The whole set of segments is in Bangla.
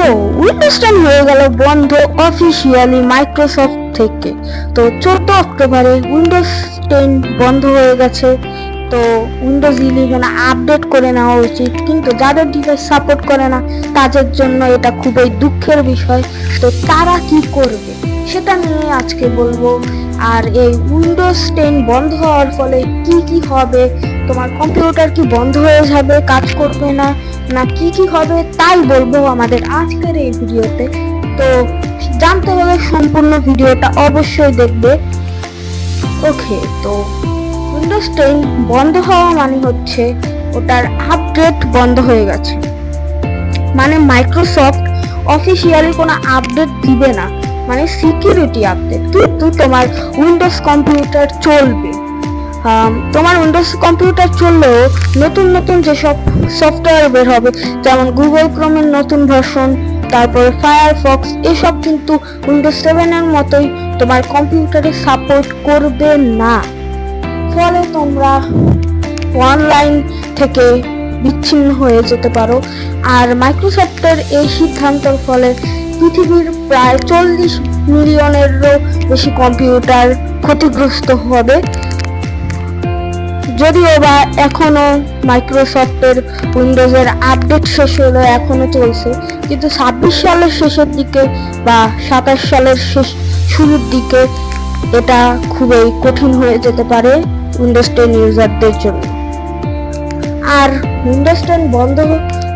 তো উইন্ডোজ 10 হয়ে গেল বন্ধ অফিসিয়ালি মাইক্রোসফট থেকে। তো 14 অক্টোবরে উইন্ডোজ 10 বন্ধ হয়ে গেছে। তো উইন্ডোজ 11 আপডেট করে নেওয়া উচিত, কিন্তু যাদের ডিভাইস সাপোর্ট করে না তাদের জন্য এটা খুবই দুঃখের বিষয়। তো তারা কি করবে সেটা নিয়ে আজকে বলবো। আর এই উইন্ডোজ 10 বন্ধ হওয়ার ফলে কি কি হবে, তোমার কম্পিউটার কি বন্ধ হয়ে যাবে, কাজ করবে না, না কি কি হবে তাই বলবো আমাদের আজকের এই ভিডিওতে। তো জানতে হলে সম্পূর্ণ ভিডিওটা অবশ্যই দেখবে। ওকে, তো উইন্ডোজ 10 বন্ধ হওয়া মানে হচ্ছে ওটার আপডেট বন্ধ হয়ে গেছে, মানে মাইক্রোসফট অফিসিয়ালি কোনো আপডেট দিবে না, মানে সিকিউরিটি আপডেট। কিন্তু তোমার উইন্ডোজ কম্পিউটার চলবে। তোমার উইন্ডোজ কম্পিউটার চললেও নতুন নতুন যেসব সফটওয়্যার বের হবে, যেমন গুগল ক্রোমের নতুন ভার্সন, তারপরে ফায়ারফক্স, এসব কিন্তু উইন্ডোজ 7 এর মতোই তোমার কম্পিউটারে সাপোর্ট করবে না। ফলে তোমরা অনলাইন থেকে বিচ্ছিন্ন হয়ে যেতে পারো। আর মাইক্রোসফটের এই সিদ্ধান্তের ফলে পৃথিবীর প্রায় 40 মিলিয়নেরও বেশি কম্পিউটার ক্ষতিগ্রস্ত হবে। যদিও বা এখনো মাইক্রোসফটের উইন্ডোজের আপডেট শেষ হলো, এখনো চলছে, কিন্তু 26 সালের শেষের দিকে বা 27 সালের শুরুর দিকে এটা খুবই কঠিন হয়ে যেতে পারে উইন্ডোজ 10 ইউজারদের জন্য। আর উইন্ডোজ 10 বন্ধ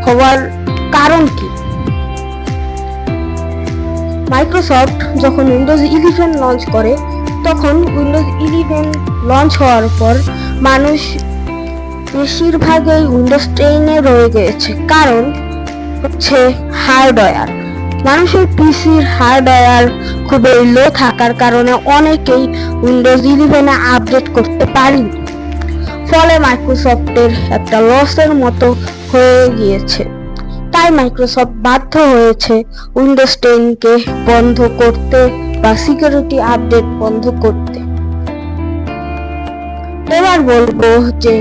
হওয়ার কারণ কি? মাইক্রোসফট যখন উইন্ডোজ 11 লঞ্চ করে, তখন উইন্ডোজ 11 লঞ্চ হওয়ার পর মানুষ বেশিরভাগই উইন্ডোজ 10 রয়ে গিয়েছে। কারণ হচ্ছে হার্ডওয়্যার, মানুষের পিসির হার্ডওয়্যার খুবই লো থাকার কারণে অনেকেই উইন্ডোজ 11 আপডেট করতে পারেনি। ফলে মাইক্রোসফটের একটা লসের মতো হয়ে গিয়েছে। তাই মাইক্রোসফট বাধ্য হয়েছে উইন্ডোজ 10 কে বন্ধ করতে বা সিকিউরিটি আপডেট বন্ধ করতে। এবার বলবো যে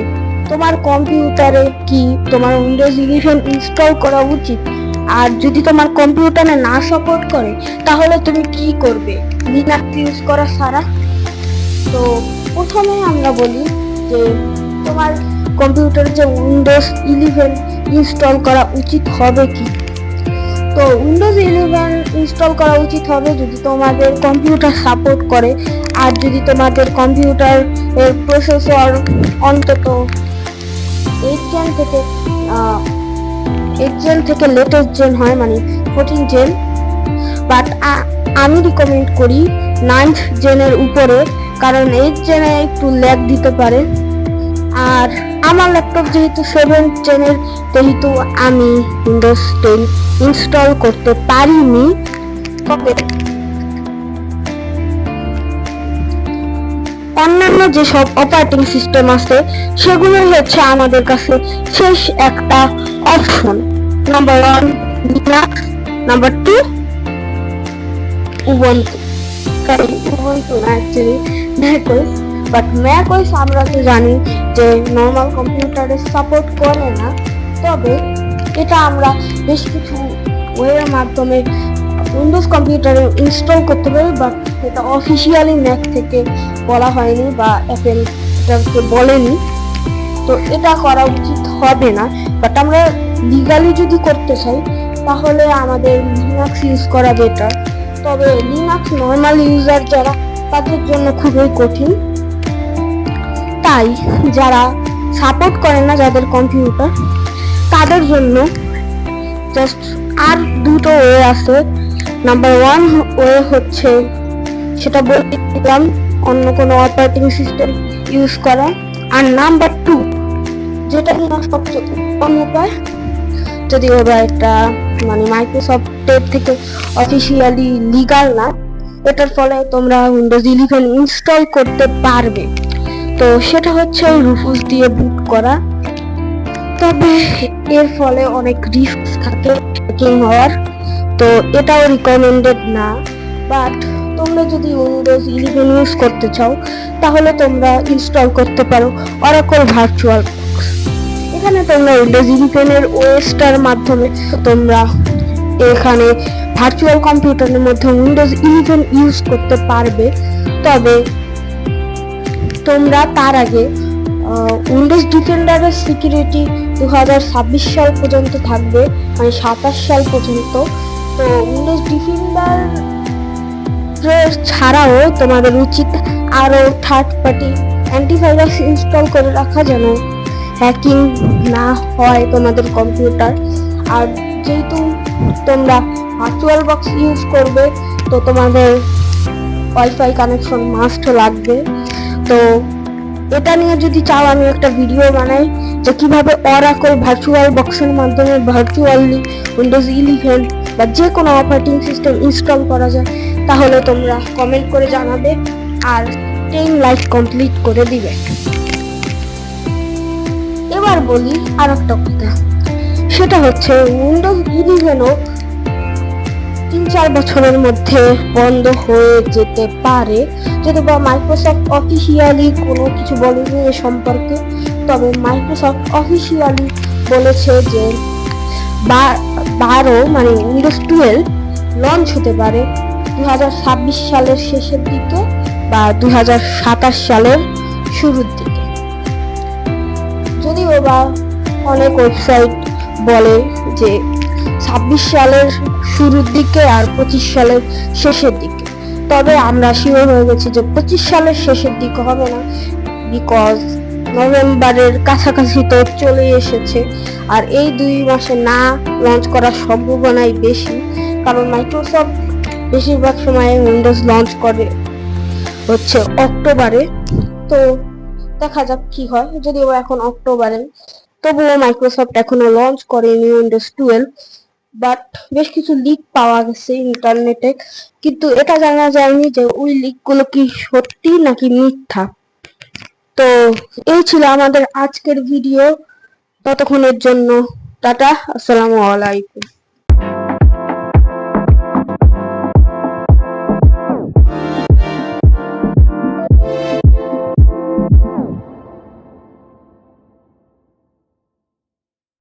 তোমার কম্পিউটারে কি তোমার উইন্ডোজ 11 ইনস্টল করা উচিত। আর যদি তোমার কম্পিউটারে না সাপোর্ট করে তাহলে তুমি কি করবে লিনাক্স ইউজ করা ছাড়া? তো প্রথমে আমরা বলি যে তোমার কম্পিউটারে যে উইন্ডোজ 11 ইনস্টল করা উচিত হবে কি। তো উইন্ডোজ 11 ইনস্টল করা উচিত হবে যদি তোমাদের কম্পিউটার সাপোর্ট করে, আর যদি তোমাদের কম্পিউটার এর প্রসেসর অন্তত 8 জেন থেকে লেটেস্ট জেন হয়, মানে 14 জেন। বাট আমি রিকমেন্ড করি 9th জেনের উপরে, কারণ 8 জেনে একটু ল্যাগ দিতে পারে। আর আমার ল্যাপটপ যেহেতু 7th জেনের, যেহেতু আমি উইন্ডোজ 10 ইনস্টল করতে পারিনি। তবে অন্যান্য যেসব অপারেটিং সিস্টেম আছে সেগুলো হচ্ছে আমাদের কাছে শেষ একটা option. Number 1 Linux, number 2 Ubuntu. Ubuntu না, অ্যাকচুয়ালি ম্যাকওএস। বাট ম্যাকওএস আমরা তো জানি যে নর্মাল কম্পিউটারে সাপোর্ট করে না। তবে এটা আমরা বেশ কিছু ওয়ের মাধ্যমে উইন্ডোজ কম্পিউটারে ইনস্টল করতে পারি, বাট এটা অফিসিয়ালি ম্যাক থেকে বলা হয়নি বা অ্যাপেল এটাকে বলেনি। তো এটা করা উচিত হবে না। বাট আমরা লিগালি যদি করতে চাই তাহলে আমাদের লিনাক্স ইউজ করা বেটার। তবে লিনাক্স নর্মাল ইউজার যারা, তাদের জন্য খুবই কঠিন। তাই যারা সাপোর্ট করে না, যাদের কম্পিউটার, তাদের জন্য জাস্ট আর দুটো ওয়ে আছে। নাম্বার 1 ওয়ে হচ্ছে, সেটা বলতে দিলাম, অন্য কোনো অপারেটিং সিস্টেম ইউজ করা। আর নাম্বার 2, যেটা কিনা সবচেয়ে উত্তম উপায়, যদিও বা এটা মানে মাইক্রোসফটের থেকে অফিসিয়ালি লিগাল না, এটার ফলে তোমরা উইন্ডোজ 11 ইনস্টল করতে পারবে। তো সেটা হচ্ছে রুফুস দিয়ে বুট করা। তবে এর ফলে অনেক রিস্ক থাকে হ্যাকিং হওয়ার, তো এটাও রিকমেন্ডেড না। বাট তোমরা যদি উইন্ডোজ 11 ইউজ করতে চাও তাহলে তোমরা ইনস্টল করতে পারো অরাকল ভার্চুয়াল বক্স। এখানে তোমরা উইন্ডোজ 11 এর ওএসটার মাধ্যমে তোমরা এখানে ভার্চুয়াল কম্পিউটারের মধ্যে উইন্ডোজ 11 ইউজ করতে পারবে। তবে তোমরা তার আগে উইন্ডোজ ডিফেন্ডারের সিকিউরিটি 2026 সাল পর্যন্ত থাকবে, মানে 27 সাল পর্যন্ত। তো উইন্ডোজ ডিফেন্ডার ছাড়াও তোমাদের উচিত আরো থার্ড পার্টি অ্যান্টিভাইরাস ইনস্টল করে রাখা, যেন হ্যাকিং না হয় তোমাদের কম্পিউটার। আর যেহেতু তোমরা ভার্চুয়াল বক্স ইউজ করবে, তো তোমাদের ওয়াইফাই কানেকশন মাস্ট লাগবে। তো এটা নিয়ে যদি চাও আমি একটা ভিডিও বানাই যে কিভাবে অরাকল ভার্চুয়াল বক্সের মাধ্যমে ভার্চুয়ালি উইন্ডোজ 11 বা যে কোনো অপারেটিং সিস্টেম ইনস্টল করা যায়, তাহলে তোমরা কমেন্ট করে জানাবে আর 10 লাইক কমপ্লিট করে দিবে। এবার বলি আর একটা কথা, সেটা হচ্ছে উইন্ডোজ 11ও 3-4 বছরের মধ্যে বন্ধ হয়ে যেতে পারে, যদি বা মাইক্রোসফট অফিসিয়ালি কোনো কিছু বলেনি এ সম্পর্কে। তবে মাইক্রোসফট অফিসিয়ালি বলেছে যে 12 মানে উইন্ডোজ 12 লঞ্চ হতে পারে 2026 সালের শেষের দিকে বা 2027 সালের শুরুর দিকে। যদিও বা অনেক ওয়েবসাইট বলে যে 26 সালের শুরুর দিকে আর 25 সালের শেষের দিকে, তবে আমরা শিওর হয়ে গেছি যে 25 সালের শেষের দিকে হবে না, বিকজ নভেম্বরের কাছাকাছি তো চলে এসেছে। আর এই 2 মাসে না লঞ্চ করার সম্ভাবনাই বেশি, কারণ মাইক্রোসফট বেশিরভাগ সময় উইন্ডোজ লঞ্চ করে হচ্ছে অক্টোবরে। তো দেখা যাক কি হয়। যদিও এখন অক্টোবরে, তবুও মাইক্রোসফট এখনো লঞ্চ করেনি উইন্ডোজ 12। বাট বেশ কিছু লিক পাওয়া গেছে ইন্টারনেটে, কিন্তু এটা জানা যায়নি যে ওই লিকগুলো কি সত্যি নাকি মিথ্যা। তো এই ছিল আমাদের আজকের ভিডিও। ততক্ষণের জন্য টাটা, আসসালামু আলাইকুম।